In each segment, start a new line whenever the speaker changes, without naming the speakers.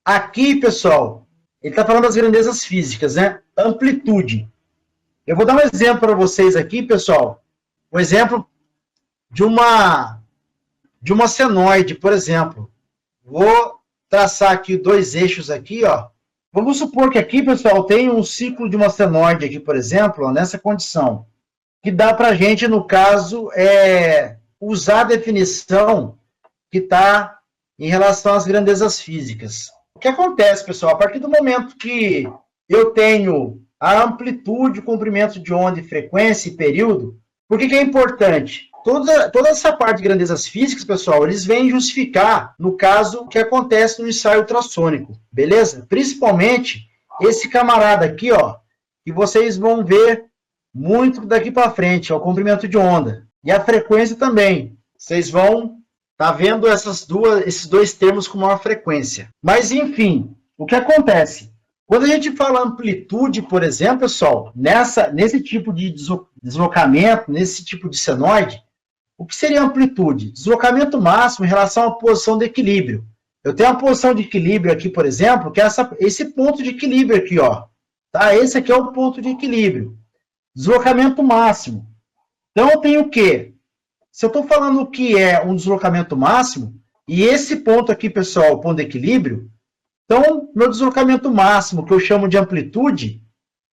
Aqui, pessoal, ele está falando das grandezas físicas, né? Amplitude. Eu vou dar um exemplo para vocês aqui, pessoal. Um exemplo de uma senoide, por exemplo. Vou traçar aqui dois eixos aqui, ó. Vamos supor que aqui, pessoal, tem um ciclo de uma senoide aqui, por exemplo, ó, nessa condição. Que dá para a gente, no caso, usar a definição que está em relação às grandezas físicas. O que acontece, pessoal? A partir do momento que eu tenho a amplitude, o comprimento de onda, frequência e período, por que é importante? Toda essa parte de grandezas físicas, pessoal, eles vêm justificar, no caso, que acontece no ensaio ultrassônico, beleza? Principalmente esse camarada aqui, ó, que vocês vão ver muito daqui para frente, é o comprimento de onda. E a frequência também. Vocês vão estar vendo esses dois termos com maior frequência. Mas, enfim, o que acontece? Quando a gente fala amplitude, por exemplo, pessoal, nesse tipo de deslocamento, nesse tipo de senoide, o que seria amplitude? Deslocamento máximo em relação à posição de equilíbrio. Eu tenho uma posição de equilíbrio aqui, por exemplo, que é esse ponto de equilíbrio aqui, ó. Tá? Esse aqui é o ponto de equilíbrio. Deslocamento máximo. Então, eu tenho o quê? Se eu estou falando que é um deslocamento máximo, e esse ponto aqui, pessoal, o ponto de equilíbrio, então, meu deslocamento máximo, que eu chamo de amplitude,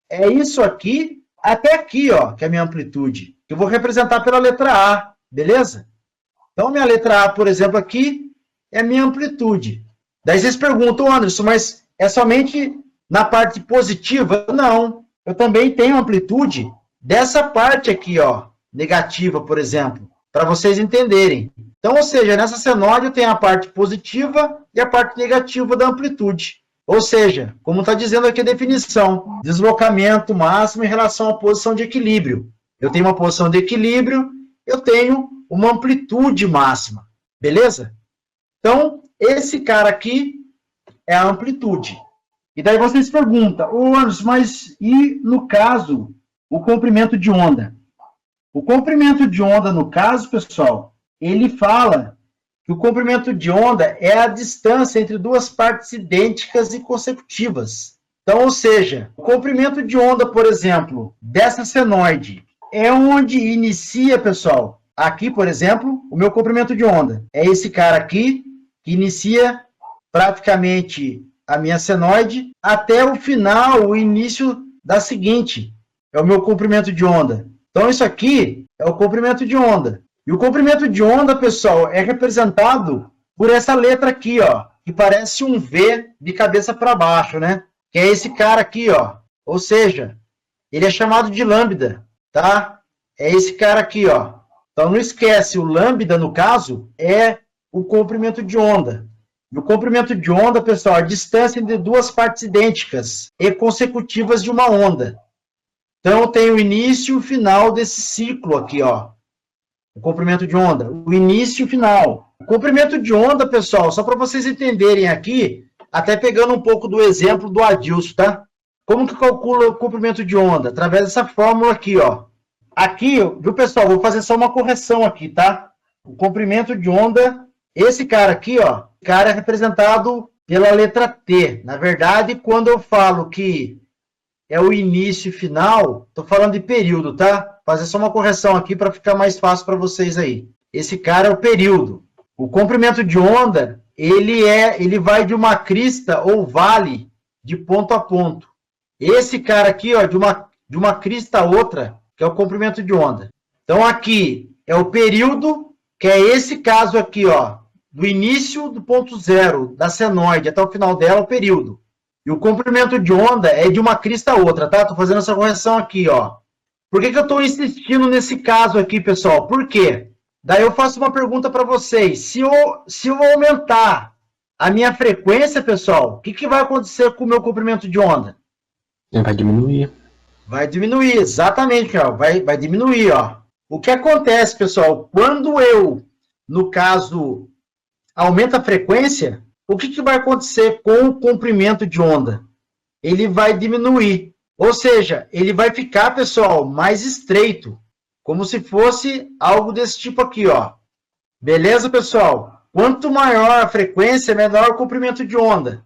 é isso aqui até aqui, ó, que é a minha amplitude. Que eu vou representar pela letra A, beleza? Então, minha letra A, por exemplo, aqui, é a minha amplitude. Daí vocês perguntam, Anderson, mas é somente na parte positiva? Não. Eu também tenho amplitude dessa parte aqui, ó, negativa, por exemplo, para vocês entenderem. Então, ou seja, nessa senoide eu tenho a parte positiva e a parte negativa da amplitude. Ou seja, como está dizendo aqui a definição, deslocamento máximo em relação à posição de equilíbrio. Eu tenho uma posição de equilíbrio, eu tenho uma amplitude máxima. Beleza? Então, esse cara aqui é a amplitude. E daí vocês perguntam, ô Anderson, mas e no caso, o comprimento de onda? O comprimento de onda, no caso, pessoal, ele fala que o comprimento de onda é a distância entre duas partes idênticas e consecutivas. Então, ou seja, o comprimento de onda, por exemplo, dessa senoide, é onde inicia, pessoal, aqui, por exemplo, o meu comprimento de onda. É esse cara aqui, que inicia praticamente a minha senoide, até o final, o início da seguinte. É o meu comprimento de onda. Então, isso aqui é o comprimento de onda. E o comprimento de onda, pessoal, é representado por essa letra aqui, ó, que parece um V de cabeça para baixo, né? Que é esse cara aqui, ó. Ou seja, ele é chamado de lambda, tá? É esse cara aqui, ó. Então, não esquece, o lambda, no caso, é o comprimento de onda. E o comprimento de onda, pessoal, é a distância entre duas partes idênticas e consecutivas de uma onda. Então, tem o início e o final desse ciclo aqui, ó. O comprimento de onda, o início e o final. O comprimento de onda, pessoal, só para vocês entenderem aqui, até pegando um pouco do exemplo do Adilson, tá? Como que calcula o comprimento de onda? Através dessa fórmula aqui, ó. Aqui, viu, pessoal, vou fazer só uma correção aqui, tá? O comprimento de onda, esse cara aqui, ó, o cara é representado pela letra T. Na verdade, quando eu falo que é o início e final, estou falando de período, tá? Fazer só uma correção aqui para ficar mais fácil para vocês aí. Esse cara é o período. O comprimento de onda, ele vai de uma crista ou vale de ponto a ponto. Esse cara aqui, ó, de uma crista a outra, que é o comprimento de onda. Então, aqui é o período, que é esse caso aqui, ó, do início do ponto zero, da senoide, até o final dela, o período. E o comprimento de onda é de uma crista a outra, tá? Estou fazendo essa correção aqui, ó. Por que eu estou insistindo nesse caso aqui, pessoal? Por quê? Daí eu faço uma pergunta para vocês. Se eu aumentar a minha frequência, pessoal, o que vai acontecer com o meu comprimento de onda?
Vai diminuir.
Vai diminuir, exatamente, ó. Vai diminuir, ó. O que acontece, pessoal? Quando eu, no caso, aumento a frequência, o que vai acontecer com o comprimento de onda? Ele vai diminuir. Ou seja, ele vai ficar, pessoal, mais estreito. Como se fosse algo desse tipo aqui, ó. Beleza, pessoal? Quanto maior a frequência, menor o comprimento de onda.